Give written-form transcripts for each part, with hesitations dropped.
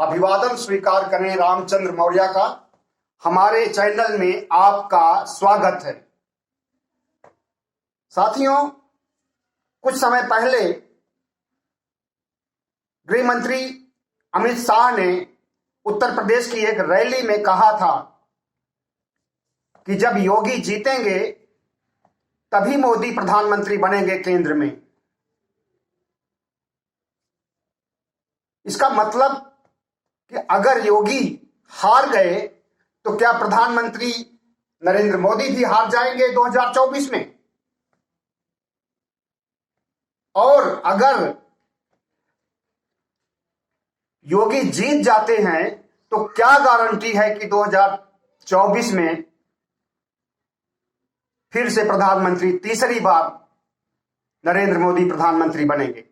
अभिवादन स्वीकार करें रामचंद्र मौर्य का। हमारे चैनल में आपका स्वागत है। साथियों, कुछ समय पहले गृह मंत्री अमित शाह ने उत्तर प्रदेश की एक रैली में कहा था कि जब योगी जीतेंगे तभी मोदी प्रधानमंत्री बनेंगे केंद्र में। इसका मतलब कि अगर योगी हार गए तो क्या प्रधानमंत्री नरेंद्र मोदी भी हार जाएंगे 2024 में? और अगर योगी जीत जाते हैं तो क्या गारंटी है कि 2024 में फिर से प्रधानमंत्री तीसरी बार नरेंद्र मोदी प्रधानमंत्री बनेंगे?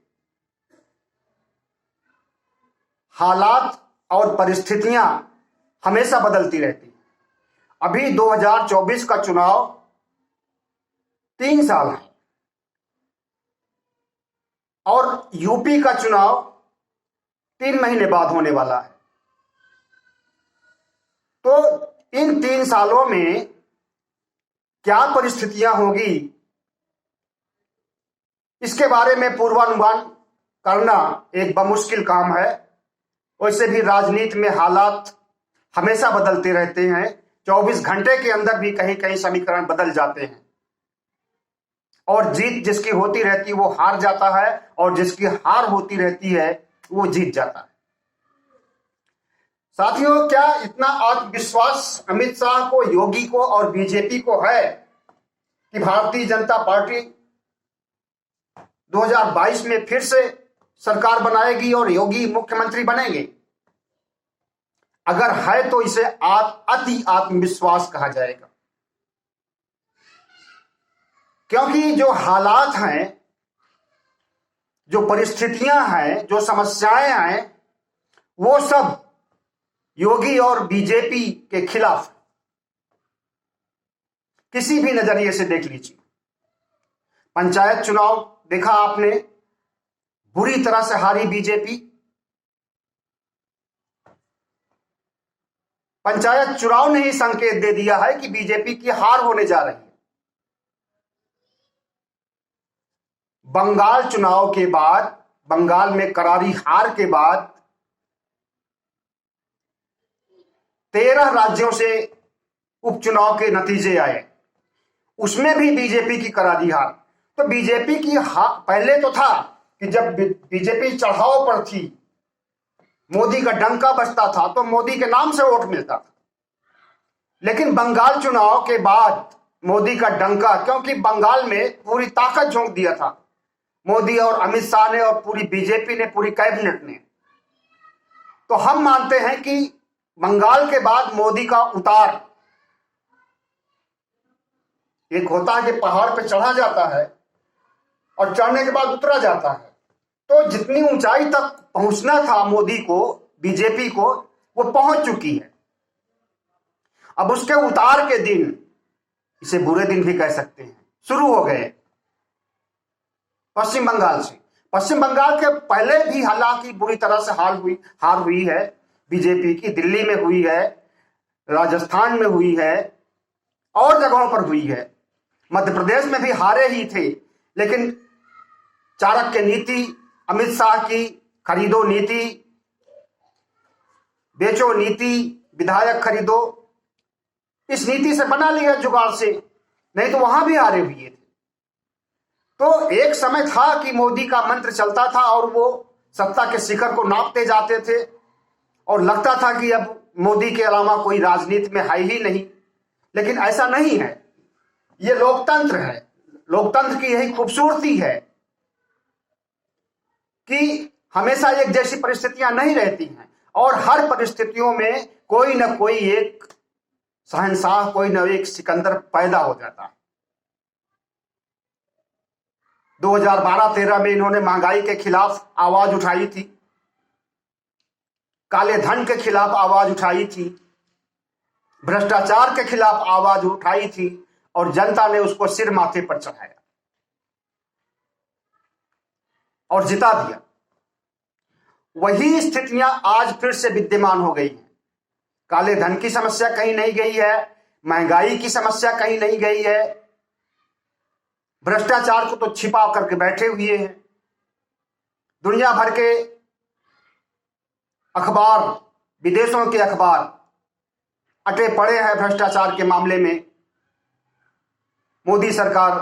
हालात और परिस्थितियां हमेशा बदलती रहती। अभी 2024 का चुनाव 3 साल है और यूपी का चुनाव 3 महीने बाद होने वाला है। तो इन 3 सालों में क्या परिस्थितियां होगी, इसके बारे में पूर्वानुमान करना एक बमुश्किल काम है। वैसे भी राजनीति में हालात हमेशा बदलते रहते हैं। 24 घंटे के अंदर भी कहीं कहीं समीकरण बदल जाते हैं और जीत जिसकी होती रहती है वो हार जाता है और जिसकी हार होती रहती है वो जीत जाता है। साथियों, क्या इतना आत्मविश्वास अमित शाह को, योगी को और बीजेपी को है कि भारतीय जनता पार्टी 2022 में फिर से सरकार बनाएगी और योगी मुख्यमंत्री बनेंगे? अगर है तो इसे अति आत्मविश्वास कहा जाएगा, क्योंकि जो हालात हैं, जो परिस्थितियां हैं, जो समस्याएं हैं, वो सब योगी और बीजेपी के खिलाफ है। किसी भी नजरिए से देख लीजिए। पंचायत चुनाव देखा आपने, बुरी तरह से हारी बीजेपी। पंचायत चुनाव ने ही संकेत दे दिया है कि बीजेपी की हार होने जा रही है। बंगाल चुनाव के बाद, बंगाल में करारी हार के बाद 13 राज्यों से उपचुनाव के नतीजे आए, उसमें भी बीजेपी की करारी हार। तो बीजेपी की हार पहले तो था कि जब बीजेपी चढ़ाव पर थी, मोदी का डंका बजता था तो मोदी के नाम से वोट मिलता था। लेकिन बंगाल चुनाव के बाद मोदी का डंका, क्योंकि बंगाल में पूरी ताकत झोंक दिया था मोदी और अमित शाह ने और पूरी बीजेपी ने, पूरी कैबिनेट ने। तो हम मानते हैं कि बंगाल के बाद मोदी का उतार, एक होता है कि पहाड़ पे चढ़ा जाता है और चढ़ने के बाद उतरा जाता है। तो जितनी ऊंचाई तक पहुंचना था मोदी को, बीजेपी को, वो पहुंच चुकी है। अब उसके उतार के दिन, इसे बुरे दिन भी कह सकते हैं, शुरू हो गए पश्चिम बंगाल से। पश्चिम बंगाल के पहले भी हालांकि बुरी तरह से हार हुई है बीजेपी की। दिल्ली में हुई है, राजस्थान में हुई है और जगहों पर हुई है। मध्य प्रदेश में भी हारे ही थे, लेकिन चाणक्य नीति, अमित शाह की खरीदो नीति, बेचो नीति, विधायक खरीदो, इस नीति से बना लिया जुगाड़ से, नहीं तो वहां भी हारे हुए थे। तो एक समय था कि मोदी का मंत्र चलता था और वो सत्ता के शिखर को नापते जाते थे और लगता था कि अब मोदी के अलावा कोई राजनीति में है ही नहीं। लेकिन ऐसा नहीं है। ये लोकतंत्र है। लोकतंत्र की यही खूबसूरती है कि हमेशा एक जैसी परिस्थितियां नहीं रहती हैं और हर परिस्थितियों में कोई ना कोई एक शहंशाह, कोई ना एक सिकंदर पैदा हो जाता है। 2012-13 में इन्होंने महंगाई के खिलाफ आवाज उठाई थी, काले धन के खिलाफ आवाज उठाई थी, भ्रष्टाचार के खिलाफ आवाज उठाई थी और जनता ने उसको सिर माथे पर चढ़ाया और जिता दिया। वही स्थितियां आज फिर से विद्यमान हो गई हैं। काले धन की समस्या कहीं नहीं गई है, महंगाई की समस्या कहीं नहीं गई है, भ्रष्टाचार को तो छिपा करके बैठे हुए हैं। दुनिया भर के अखबार, विदेशों के अखबार अटे पड़े हैं भ्रष्टाचार के मामले में, मोदी सरकार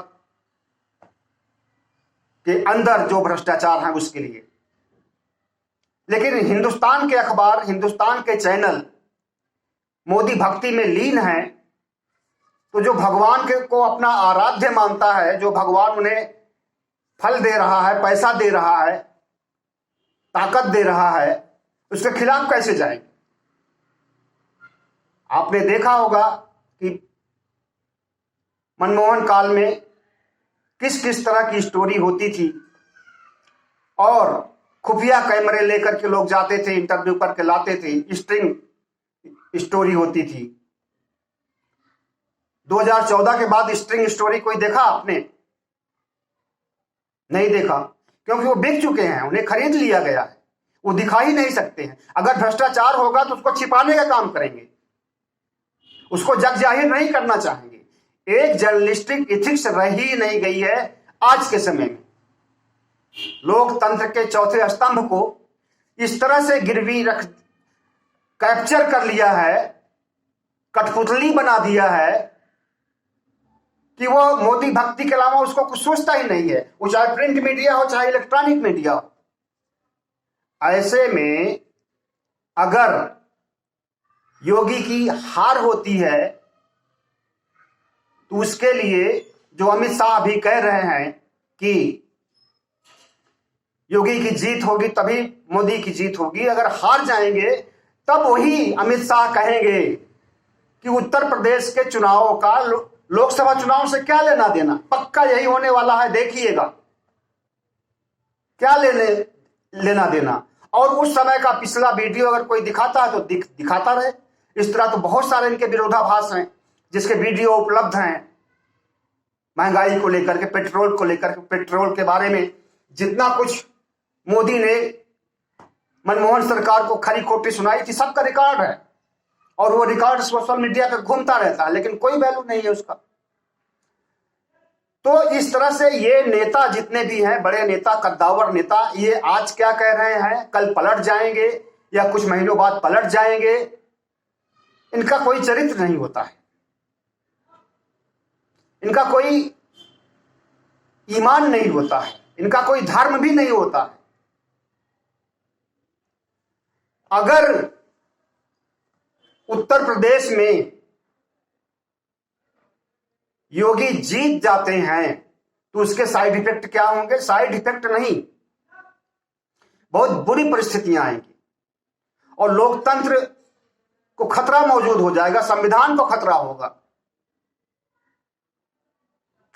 के अंदर जो भ्रष्टाचार है उसके लिए। लेकिन हिंदुस्तान के अखबार, हिंदुस्तान के चैनल मोदी भक्ति में लीन हैं, तो जो भगवान के को अपना आराध्य मानता है, जो भगवान उन्हें फल दे रहा है, पैसा दे रहा है, ताकत दे रहा है, उसके खिलाफ कैसे जाएंगे? आपने देखा होगा कि मनमोहन काल में किस किस तरह की स्टोरी होती थी, और खुफिया कैमरे लेकर के लोग जाते थे, इंटरव्यू करके लाते थे, स्ट्रिंग स्टोरी होती थी। 2014 के बाद स्ट्रिंग स्टोरी कोई देखा आपने? नहीं देखा, क्योंकि वो बिक चुके हैं, उन्हें खरीद लिया गया है, वो दिखा ही नहीं सकते हैं। अगर भ्रष्टाचार होगा तो उसको छिपाने का काम करेंगे, उसको जग जाहिर नहीं करना चाहेंगे। एक जर्नलिस्टिक एथिक्स रह ही नहीं गई है आज के समय में। लोकतंत्र के चौथे स्तंभ को इस तरह से गिरवी रख कैप्चर कर लिया है, कठपुतली बना दिया है कि वो मोदी भक्ति के अलावा उसको कुछ सोचता ही नहीं है, वो चाहे प्रिंट मीडिया हो चाहे इलेक्ट्रॉनिक मीडिया हो। ऐसे में अगर योगी की हार होती है तो उसके लिए जो अमित शाह अभी कह रहे हैं कि योगी की जीत होगी तभी मोदी की जीत होगी, अगर हार जाएंगे तब वही अमित शाह कहेंगे कि उत्तर प्रदेश के चुनावों का लोकसभा चुनाव से क्या लेना देना, पक्का यही होने वाला है, देखिएगा क्या लेना देना। और उस समय का पिछला वीडियो अगर कोई दिखाता है तो दिखाता रहे। इस तरह तो बहुत सारे इनके विरोधाभास हैं जिसके वीडियो उपलब्ध हैं, महंगाई को लेकर के, पेट्रोल को लेकर के, पेट्रोल के बारे में जितना कुछ मोदी ने मनमोहन सरकार को खरी खोटी सुनाई थी, सबका रिकॉर्ड है, और वो रिकॉर्ड सोशल मीडिया पर घूमता रहता है, लेकिन कोई वैल्यू नहीं है उसका। तो इस तरह से ये नेता जितने भी हैं, बड़े नेता, कद्दावर नेता, ये आज क्या कह रहे हैं कल पलट जाएंगे या कुछ महीनों बाद पलट जाएंगे। इनका कोई चरित्र नहीं होता है, इनका कोई ईमान नहीं होता है, इनका कोई धर्म भी नहीं होता है। अगर उत्तर प्रदेश में योगी जीत जाते हैं तो उसके साइड इफेक्ट क्या होंगे? साइड इफेक्ट नहीं, बहुत बुरी परिस्थितियां आएंगी और लोकतंत्र को खतरा मौजूद हो जाएगा, संविधान को खतरा होगा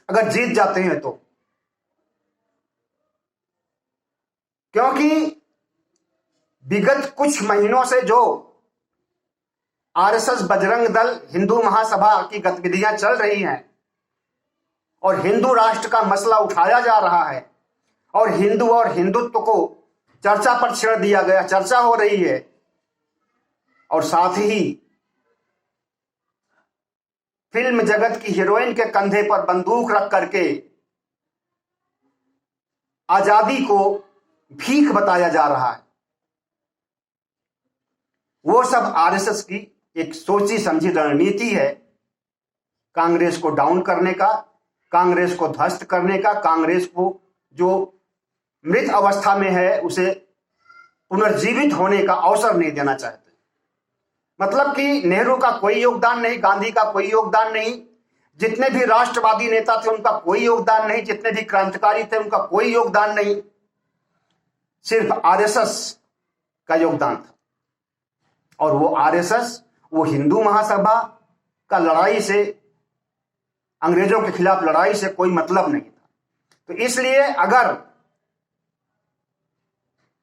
अगर जीत जाते हैं तो। क्योंकि विगत कुछ महीनों से जो आरएसएस, बजरंग दल, हिंदू महासभा की गतिविधियां चल रही हैं और हिंदू राष्ट्र का मसला उठाया जा रहा है और हिंदू और हिंदुत्व को चर्चा पर छेड़ दिया गया, चर्चा हो रही है, और साथ ही फिल्म जगत की हीरोइन के कंधे पर बंदूक रख करके आजादी को भीख बताया जा रहा है। वो सब आरएसएस की एक सोची समझी रणनीति है, कांग्रेस को डाउन करने का, कांग्रेस को ध्वस्त करने का, कांग्रेस को जो मृत अवस्था में है उसे पुनर्जीवित होने का अवसर नहीं देना चाहते। मतलब कि नेहरू का कोई योगदान नहीं, गांधी का कोई योगदान नहीं, जितने भी राष्ट्रवादी नेता थे उनका कोई योगदान नहीं, जितने भी क्रांतिकारी थे उनका कोई योगदान नहीं, सिर्फ आरएसएस का योगदान था। और वो आरएसएस, वो हिंदू महासभा का लड़ाई से, अंग्रेजों के खिलाफ लड़ाई से कोई मतलब नहीं था। तो इसलिए अगर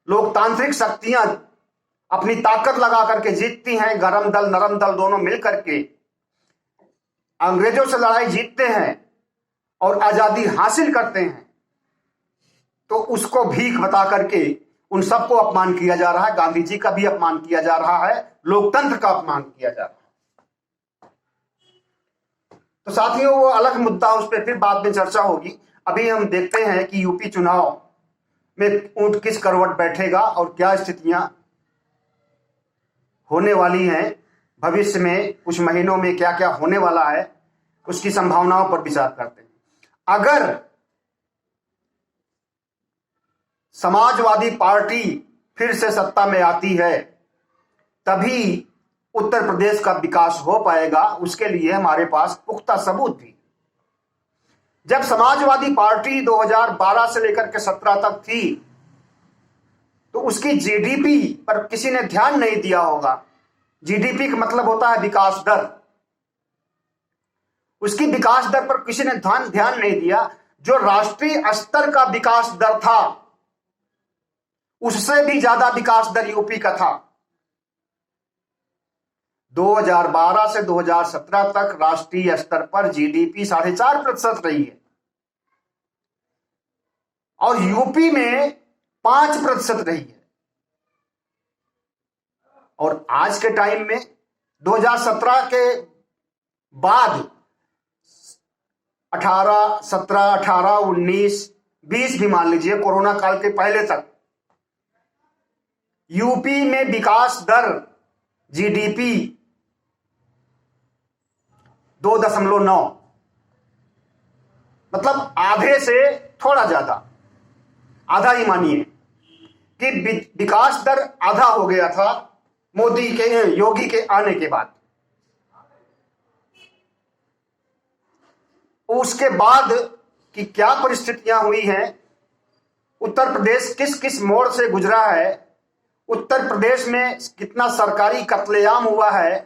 लोकतांत्रिक शक्तियां अपनी ताकत लगा करके जीतती हैं, गरम दल नरम दल दोनों मिलकर के अंग्रेजों से लड़ाई जीतते हैं और आजादी हासिल करते हैं, तो उसको भीख बता करके उन सबको अपमान किया जा रहा है, गांधी जी का भी अपमान किया जा रहा है, लोकतंत्र का अपमान किया जा रहा है। तो साथियों वो अलग मुद्दा, उस पर फिर बाद में चर्चा होगी। अभी हम देखते हैं कि यूपी चुनाव में ऊंट किस करवट बैठेगा और क्या स्थितियां होने वाली हैं, भविष्य में कुछ महीनों में क्या क्या होने वाला है, उसकी संभावनाओं पर विचार करते हैं। अगर समाजवादी पार्टी फिर से सत्ता में आती है तभी उत्तर प्रदेश का विकास हो पाएगा। उसके लिए हमारे पास पुख्ता सबूत भी। जब समाजवादी पार्टी 2012 से लेकर के 17 तक थी तो उसकी जीडीपी पर किसी ने ध्यान नहीं दिया होगा। जीडीपी का मतलब होता है विकास दर। उसकी विकास दर पर किसी ने ध्यान नहीं दिया। जो राष्ट्रीय स्तर का विकास दर था उससे भी ज्यादा विकास दर यूपी का था। 2012 से 2017 तक राष्ट्रीय स्तर पर जीडीपी 4.5% रही है और यूपी में 5% रही है। और आज के टाइम में 2017 के बाद 18, 17, 18, 19, 20 भी मान लीजिए, कोरोना काल के पहले तक यूपी में विकास दर जीडीपी 2.9, मतलब आधे से थोड़ा ज्यादा, आधा ही मानिए कि विकास दर आधा हो गया था योगी के आने के बाद। उसके बाद की क्या परिस्थितियां हुई हैं, उत्तर प्रदेश किस किस मोड़ से गुजरा है, उत्तर प्रदेश में कितना सरकारी कत्लेआम हुआ है,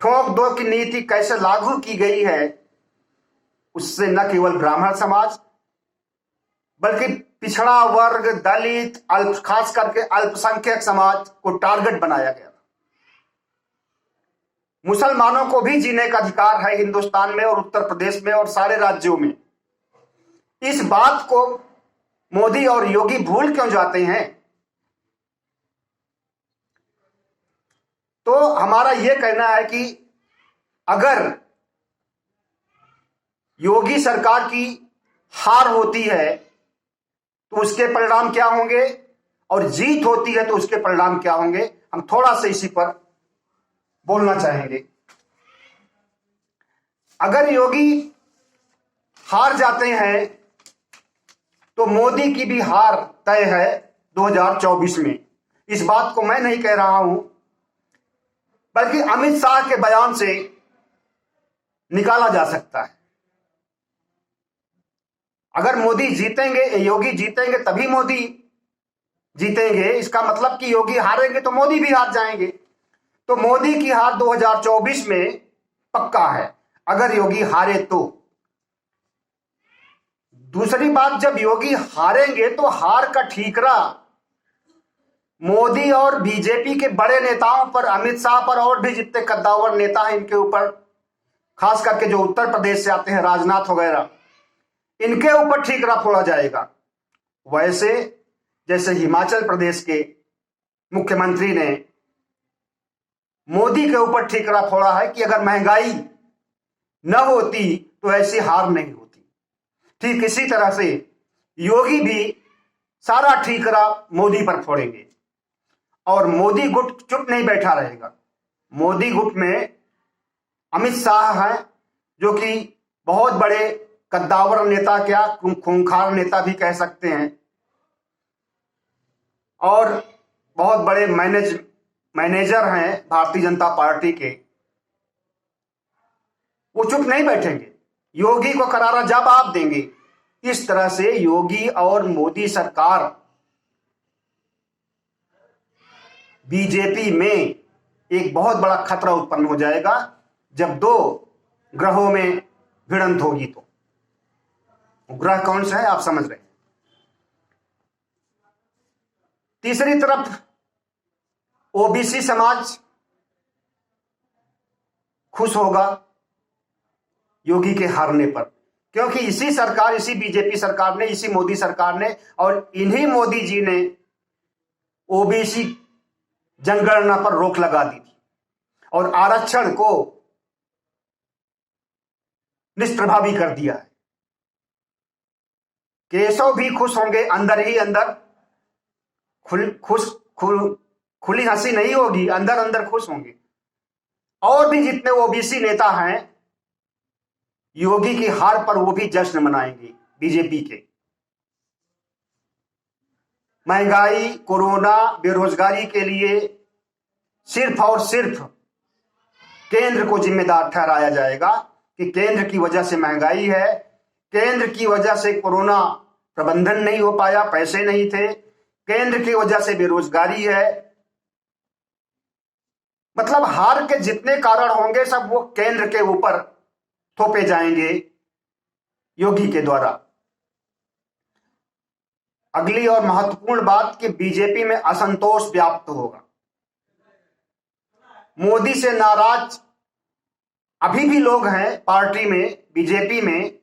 ठोक दो की नीति कैसे लागू की गई है, उससे न केवल ब्राह्मण समाज बल्कि पिछड़ा वर्ग, दलित, खास करके अल्पसंख्यक समाज को टारगेट बनाया गया। मुसलमानों को भी जीने का अधिकार है हिंदुस्तान में और उत्तर प्रदेश में और सारे राज्यों में। इस बात को मोदी और योगी भूल क्यों जाते हैं? तो हमारा यह कहना है कि अगर योगी सरकार की हार होती है तो उसके परिणाम क्या होंगे और जीत होती है तो उसके परिणाम क्या होंगे, हम थोड़ा सा इसी पर बोलना चाहेंगे। अगर योगी हार जाते हैं तो मोदी की भी हार तय है 2024 में। इस बात को मैं नहीं कह रहा हूं बल्कि अमित शाह के बयान से निकाला जा सकता है। अगर मोदी जीतेंगे, योगी जीतेंगे तभी मोदी जीतेंगे, इसका मतलब कि योगी हारेंगे तो मोदी भी हार जाएंगे। तो मोदी की हार 2024 में पक्का है अगर योगी हारे तो। दूसरी बात, जब योगी हारेंगे तो हार का ठीकरा मोदी और बीजेपी के बड़े नेताओं पर, अमित शाह पर और भी जितने कद्दावर नेता हैं इनके ऊपर, खास करके जो उत्तर प्रदेश से आते हैं, राजनाथ वगैरह, इनके ऊपर ठीकरा फोड़ा जाएगा। वैसे जैसे हिमाचल प्रदेश के मुख्यमंत्री ने मोदी के ऊपर ठीकरा फोड़ा है कि अगर महंगाई न होती तो ऐसी हार नहीं होती, ठीक इसी तरह से योगी भी सारा ठीकरा मोदी पर फोड़ेंगे और मोदी गुट चुप नहीं बैठा रहेगा। मोदी गुट में अमित शाह हैं जो कि बहुत बड़े कद्दावर नेता, क्या खूंखार नेता भी कह सकते हैं, और बहुत बड़े मैनेजर हैं भारतीय जनता पार्टी के। वो चुप नहीं बैठेंगे, योगी को करारा जवाब देंगे। इस तरह से योगी और मोदी सरकार बीजेपी में एक बहुत बड़ा खतरा उत्पन्न हो जाएगा जब दो ग्रहों में भिड़ंत होगी। तो ग्रह कौन सा है आप समझ रहे हैं। तीसरी तरफ ओबीसी समाज खुश होगा योगी के हारने पर, क्योंकि इसी सरकार, इसी बीजेपी सरकार ने, इसी मोदी सरकार ने और इन्हीं मोदी जी ने ओबीसी जनगणना पर रोक लगा दी थी और आरक्षण को निष्प्रभावी कर दिया है। केशव भी खुश होंगे, अंदर ही अंदर खुली हंसी नहीं होगी, अंदर अंदर खुश होंगे। और भी जितने ओबीसी नेता हैं, योगी की हार पर वो भी जश्न मनाएंगे बीजेपी के। महंगाई, कोरोना, बेरोजगारी के लिए सिर्फ और सिर्फ केंद्र को जिम्मेदार ठहराया जाएगा कि केंद्र की वजह से महंगाई है, केंद्र की वजह से कोरोना प्रबंधन नहीं हो पाया, पैसे नहीं थे, केंद्र की वजह से बेरोजगारी है। मतलब हार के जितने कारण होंगे सब वो केंद्र के ऊपर थोपे जाएंगे योगी के द्वारा। अगली और महत्वपूर्ण बात कि बीजेपी में असंतोष व्याप्त होगा। मोदी से नाराज अभी भी लोग हैं पार्टी में, बीजेपी में,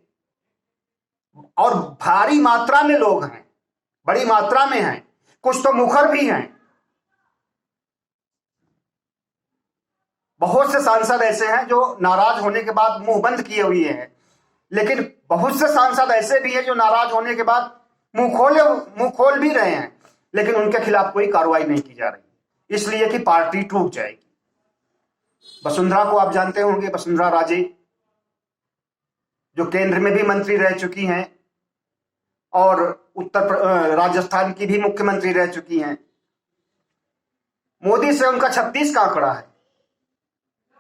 और भारी मात्रा में लोग हैं, बड़ी मात्रा में हैं। कुछ तो मुखर भी हैं। बहुत से सांसद ऐसे हैं जो नाराज होने के बाद मुंह बंद किए हुए हैं, लेकिन बहुत से सांसद ऐसे भी हैं जो नाराज होने के बाद मुंह खोल भी रहे हैं, लेकिन उनके खिलाफ कोई कार्रवाई नहीं की जा रही, इसलिए कि पार्टी टूट जाएगी। वसुंधरा को आप जानते होंगे, वसुंधरा राजे, जो केंद्र में भी मंत्री रह चुकी हैं और राजस्थान की भी मुख्यमंत्री रह चुकी हैं। मोदी से उनका 36 का आंकड़ा है,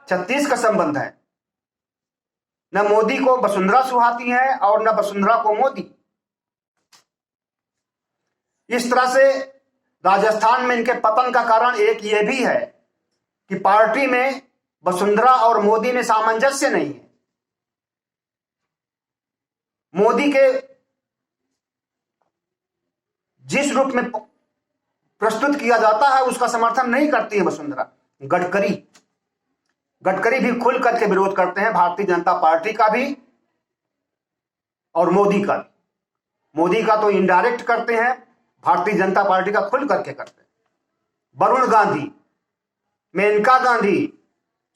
36 का संबंध है। न मोदी को वसुंधरा सुहाती है और न वसुंधरा को मोदी। इस तरह से राजस्थान में इनके पतन का कारण एक यह भी है कि पार्टी में वसुंधरा और मोदी में सामंजस्य नहीं है। मोदी के जिस रूप में प्रस्तुत किया जाता है उसका समर्थन नहीं करती है वसुंधरा। गडकरी भी खुल करके विरोध करते हैं, भारतीय जनता पार्टी का भी और मोदी का भी। मोदी का तो इनडायरेक्ट करते हैं, भारतीय जनता पार्टी का खुल करके करते हैं। वरुण गांधी, मेनका गांधी,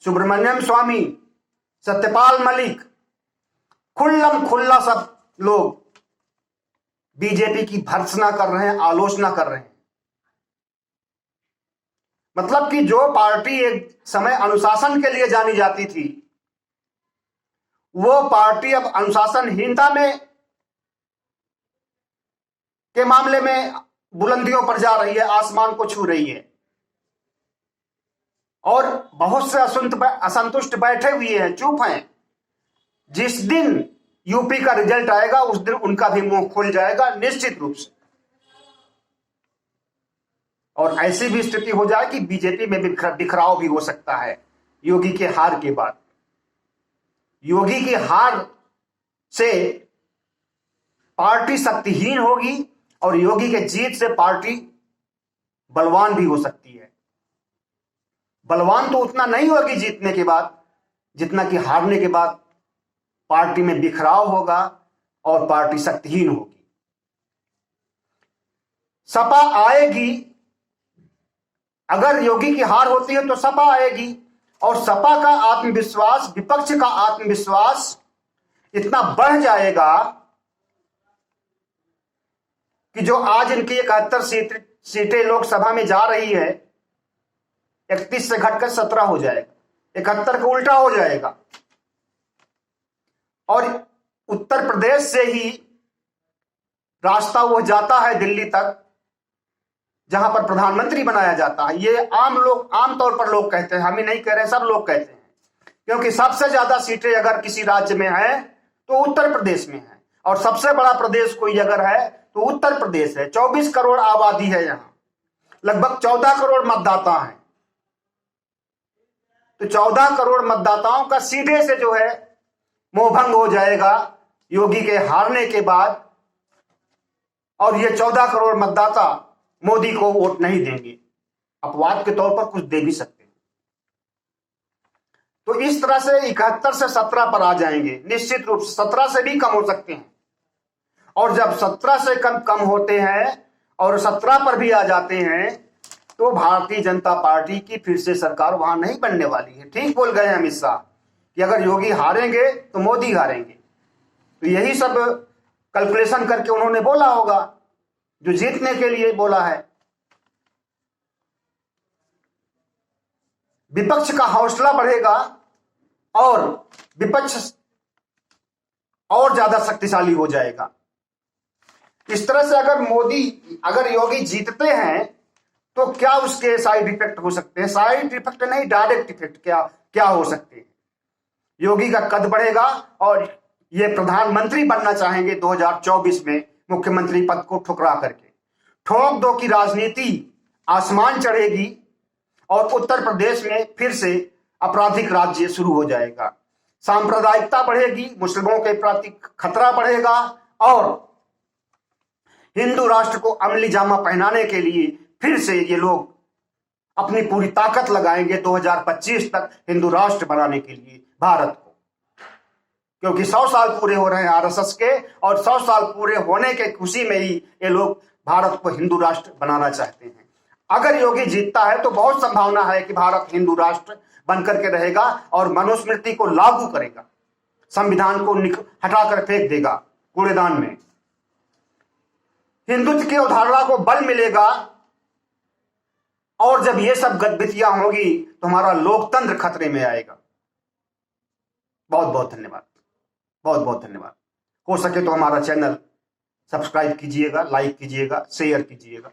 सुब्रमण्यम स्वामी, सत्यपाल मलिक, खुल्लम खुल्ला सब लोग बीजेपी की भर्त्सना कर रहे हैं, आलोचना कर रहे हैं। मतलब कि जो पार्टी एक समय अनुशासन के लिए जानी जाती थी, वो पार्टी अब अनुशासनहीनता में के मामले में बुलंदियों पर जा रही है, आसमान को छू रही है। और बहुत से असंतुष्ट बैठे हुए हैं, चुप हैं। जिस दिन यूपी का रिजल्ट आएगा उस दिन उनका भी मुंह खुल जाएगा निश्चित रूप से। और ऐसी भी स्थिति हो जाए कि बीजेपी में बिखराव भी हो सकता है योगी के हार के बाद। योगी की हार से पार्टी शक्तिहीन होगी और योगी के जीत से पार्टी बलवान भी हो सकती है। बलवान तो उतना नहीं होगी जीतने के बाद जितना कि हारने के बाद पार्टी में बिखराव होगा और पार्टी शक्तिहीन होगी। सपा आएगी, अगर योगी की हार होती है तो सपा आएगी, और सपा का आत्मविश्वास, विपक्ष का आत्मविश्वास इतना बढ़ जाएगा कि जो आज इनकी 71 सीटें लोकसभा में जा रही है, 31 से घटकर 17 हो जाएगा, 71 का उल्टा हो जाएगा। और उत्तर प्रदेश से ही रास्ता वो जाता है दिल्ली तक, जहां पर प्रधानमंत्री बनाया जाता है। ये आमतौर पर लोग कहते हैं, हम ही नहीं कह रहे, सब लोग कहते हैं, क्योंकि सबसे ज्यादा सीटें अगर किसी राज्य में है तो उत्तर प्रदेश में है, और सबसे बड़ा प्रदेश कोई अगर है तो उत्तर प्रदेश है। 24 करोड़ आबादी है, यहां लगभग 14 करोड़ मतदाता हैं। तो 14 करोड़ मतदाताओं का सीधे से जो है मोहभंग हो जाएगा योगी के हारने के बाद, और ये 14 करोड़ मतदाता मोदी को वोट नहीं देंगे, अपवाद के तौर पर कुछ दे भी सकते हैं। तो इस तरह से 71 से 17 पर आ जाएंगे निश्चित रूप से, 17 से भी कम हो सकते हैं। और जब 17 से कम होते हैं और 17 पर भी आ जाते हैं तो भारतीय जनता पार्टी की फिर से सरकार वहां नहीं बनने वाली है। ठीक बोल गए अमित शाह कि अगर योगी हारेंगे तो मोदी हारेंगे। तो यही सब कैलकुलेशन करके उन्होंने बोला होगा, जो जीतने के लिए बोला है। विपक्ष का हौसला बढ़ेगा और विपक्ष और ज्यादा शक्तिशाली हो जाएगा। इस तरह से अगर योगी जीतते हैं तो क्या उसके साइड इफेक्ट हो सकते हैं? साइड इफेक्ट नहीं, डायरेक्ट इफेक्ट क्या हो सकते हैं? योगी का कद बढ़ेगा और ये प्रधानमंत्री बनना चाहेंगे 2024 में, मुख्यमंत्री पद को ठुकरा करके। ठोक दो की राजनीति आसमान चढ़ेगी और उत्तर प्रदेश में फिर से आपराधिक राज्य शुरू हो जाएगा। सांप्रदायिकता बढ़ेगी, मुस्लिमों के प्रति खतरा बढ़ेगा और हिंदू राष्ट्र को अमली जामा पहनाने के लिए फिर से ये लोग अपनी पूरी ताकत लगाएंगे 2025 तक हिंदू राष्ट्र बनाने के लिए भारत को। क्योंकि 100 साल पूरे हो रहे हैं आरएसएस के, और 100 साल पूरे होने के खुशी में ही ये लोग भारत को हिंदू राष्ट्र बनाना चाहते हैं। अगर योगी जीतता है तो बहुत संभावना है कि भारत हिंदू राष्ट्र बनकर के रहेगा और मनुस्मृति को लागू करेगा, संविधान को हटाकर फेंक देगा कूड़ेदान में। हिंदुत्व की अवधारणा को बल मिलेगा और जब ये सब गतिविधियां होगी तो हमारा लोकतंत्र खतरे में आएगा। बहुत बहुत धन्यवाद, बहुत बहुत धन्यवाद। हो सके तो हमारा चैनल सब्सक्राइब कीजिएगा, लाइक कीजिएगा, शेयर कीजिएगा।